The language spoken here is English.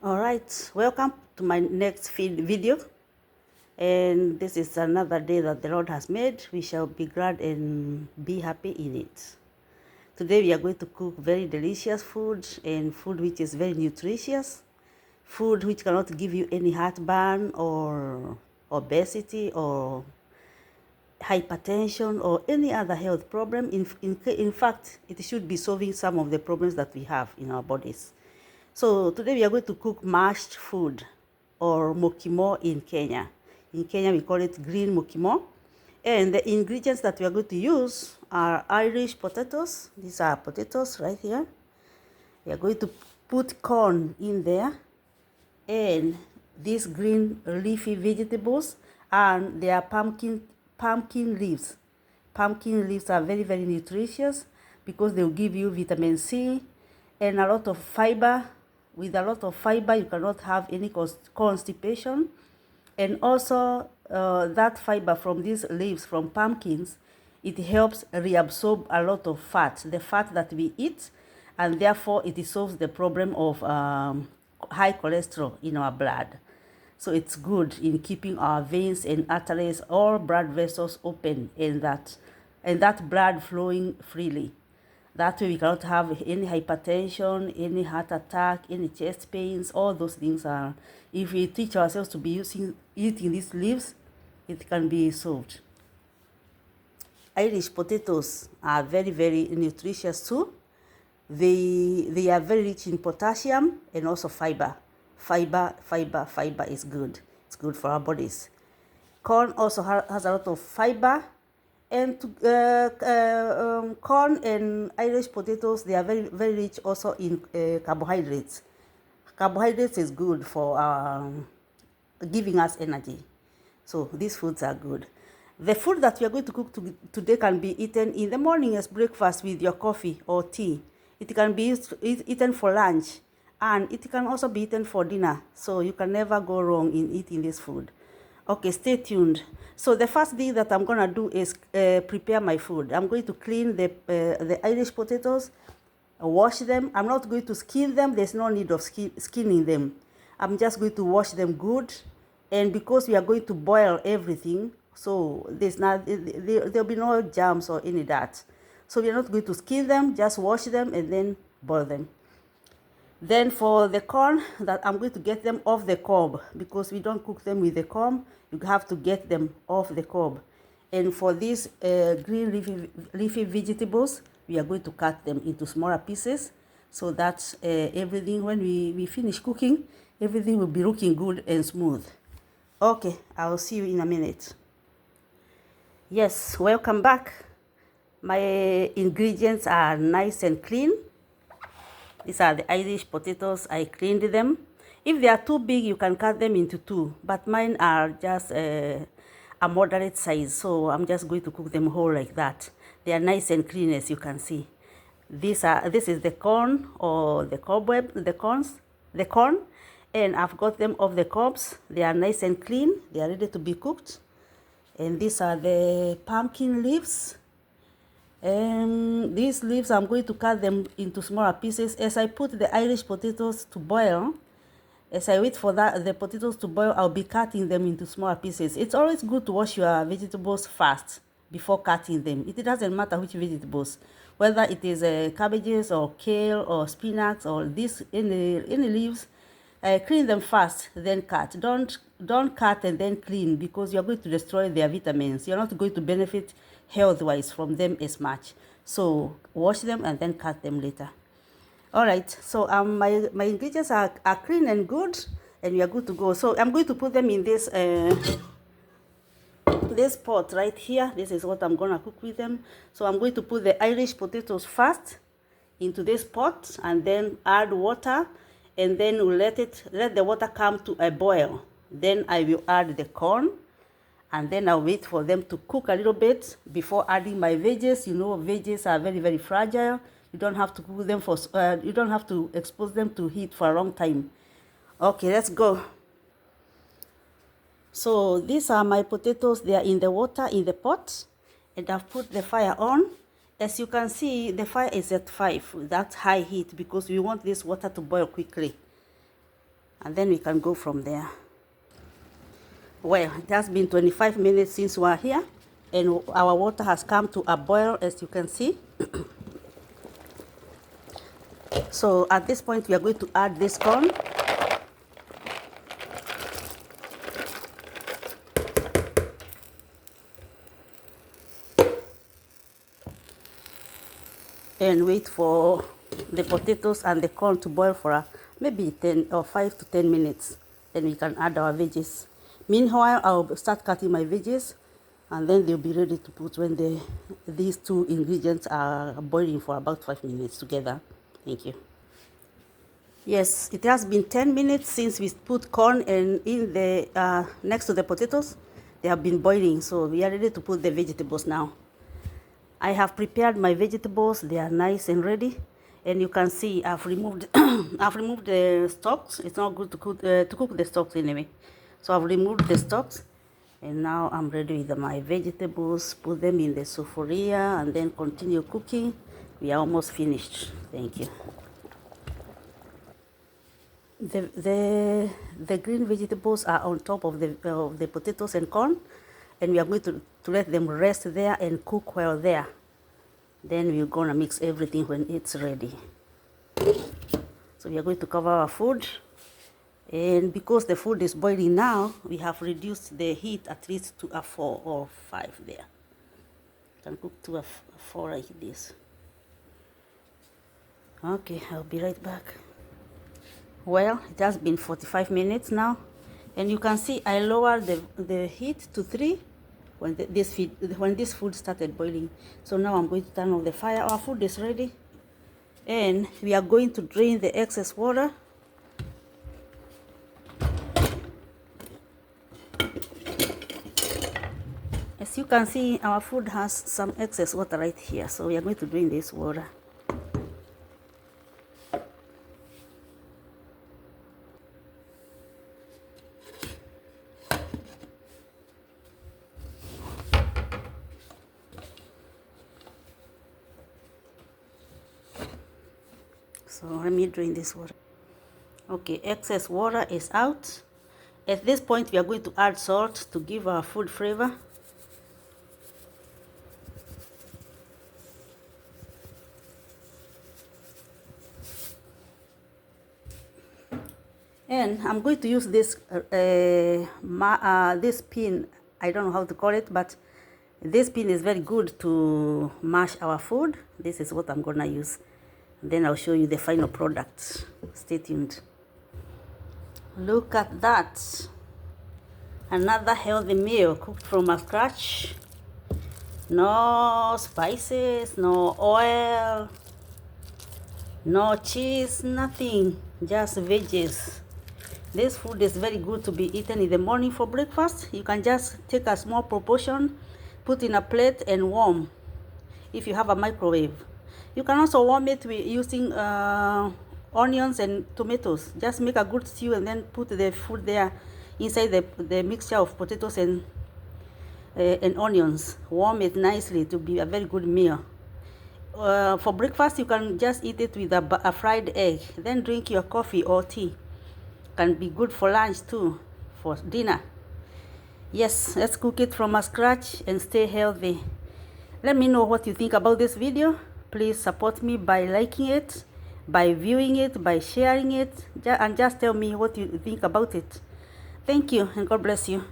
All right, welcome to my next video. And this is another day that the Lord has made. We shall be glad and be happy in it. Today we are going to cook very delicious food and food which is very nutritious. Food which cannot give you any heartburn or obesity or hypertension or any other health problem. In fact, it should be solving some of the problems that we have in our bodies. So today we are going to cook mashed food or mokimo in Kenya. In Kenya we call it green mokimo. And the ingredients that we are going to use are Irish potatoes. These are potatoes right here. We are going to put corn in there and these green leafy vegetables, and they are pumpkin leaves. Pumpkin leaves are very, very nutritious because they will give you vitamin C and a lot of fiber. With a lot of fiber, you cannot have any constipation. And also, that fiber from these leaves, from pumpkins, it helps reabsorb a lot of fat, the fat that we eat, and therefore it solves the problem of high cholesterol in our blood. So it's good in keeping our veins and arteries, all blood vessels open, and that blood flowing freely. That way we cannot have any hypertension, any heart attack, any chest pains. All those things are, if we teach ourselves to be eating these leaves, it can be solved. Irish potatoes are very, very nutritious too. They are very rich in potassium and also fiber. Fiber is good. It's good for our bodies. Corn also has a lot of fiber. And corn and Irish potatoes, they are very, very rich also in carbohydrates. Carbohydrates is good for giving us energy. So these foods are good. The food that we are going to cook today can be eaten in the morning as breakfast with your coffee or tea. It can be eaten for lunch, and it can also be eaten for dinner. So you can never go wrong in eating this food. Okay, stay tuned. So the first thing that I'm gonna do is prepare my food. I'm going to clean the Irish potatoes, wash them. I'm not going to skin them. There's no need of skinning them. I'm just going to wash them good, and because we are going to boil everything, so there'll be no germs or any dirt. So we are not going to skin them. Just wash them and then boil them. Then for the corn, that I'm going to get them off the cob because we don't cook them with the cob. You have to get them off the cob. And for these green leafy vegetables, we are going to cut them into smaller pieces so that everything, when we finish cooking, everything will be looking good and smooth. Okay, I'll see you in a minute. Yes, welcome back. My ingredients are nice and clean. These are the Irish potatoes. I cleaned them. If they are too big, you can cut them into two, but mine are just a moderate size, so I'm just going to cook them whole like that. They are nice and clean, as you can see. This is the corn or the corn, and I've got them off the cobs. They are nice and clean. They are ready to be cooked. And these are the pumpkin leaves. These leaves, I'm going to cut them into smaller pieces. As I put the Irish potatoes to boil, as I wait for the potatoes to boil, I'll be cutting them into smaller pieces. It's always good to wash your vegetables first before cutting them. It doesn't matter which vegetables, whether it is cabbages or kale or spinach or any leaves. Clean them first, then cut. Don't cut and then clean, because you're going to destroy their vitamins. You're not going to benefit health-wise from them as much. So wash them and then cut them later. All right, so my ingredients are clean and good, and we are good to go. So I'm going to put them in this pot right here. This is what I'm gonna cook with them. So I'm going to put the Irish potatoes first into this pot and then add water, and then we'll let the water come to a boil. Then I will add the corn, and then I'll wait for them to cook a little bit before adding my veggies. You know, veggies are very, very fragile. You don't have to cook them you don't have to expose them to heat for a long time. Okay, let's go. So these are my potatoes. They are in the water in the pot, and I've put the fire on. As you can see, the fire is at 5. That's high heat because we want this water to boil quickly. and then we can go from there. Well, it has been 25 minutes since we are here, and our water has come to a boil, as you can see. So at this point, we are going to add this corn. And wait for the potatoes and the corn to boil for maybe 10 or 5 to 10 minutes. Then we can add our veggies. Meanwhile, I'll start cutting my veggies, and then they'll be ready to put when these two ingredients are boiling for about 5 minutes together. Thank you. Yes, it has been 10 minutes since we put corn and in the next to the potatoes. They have been boiling, so we are ready to put the vegetables now. I have prepared my vegetables. They are nice and ready, and you can see I've removed I've removed the stalks. It's not good to cook the stalks anyway, so I've removed the stalks, and now I'm ready with my vegetables. Put them in the sufuria and then continue cooking. We are almost finished. Thank you. The green vegetables are on top of the potatoes and corn, and we are going to let them rest there and cook while there. Then we're going to mix everything when it's ready. So we are going to cover our food, and because the food is boiling now, we have reduced the heat at least to a 4 or 5 there. You can cook to a 4 like this. Okay, I'll be right back. Well, it has been 45 minutes now, and you can see I lowered the heat to 3 when this food started boiling. So now I'm going to turn off the fire. Our food is ready, and we are going to drain the excess water. As you can see, our food has some excess water right here, so we are going to drain this water. So let me drain this water. Okay, excess water is out. At this point, we are going to add salt to give our food flavor. And I'm going to use this this pin. I don't know how to call it, but this pin is very good to mash our food. This is what I'm gonna use. Then I'll show you the final product. Stay tuned. Look at that. Another healthy meal cooked from scratch. No spices, no oil, no cheese, nothing. Just veggies. This food is very good to be eaten in the morning for breakfast. You can just take a small proportion, put in a plate and warm if you have a microwave. You can also warm it with using onions and tomatoes. Just make a good stew and then put the food there inside the mixture of potatoes and onions. Warm it nicely to be a very good meal. For breakfast, you can just eat it with a fried egg. Then drink your coffee or tea. Can be good for lunch too, for dinner. Yes, let's cook it from scratch and stay healthy. Let me know what you think about this video. Please support me by liking it, by viewing it, by sharing it, and just tell me what you think about it. Thank you, and God bless you.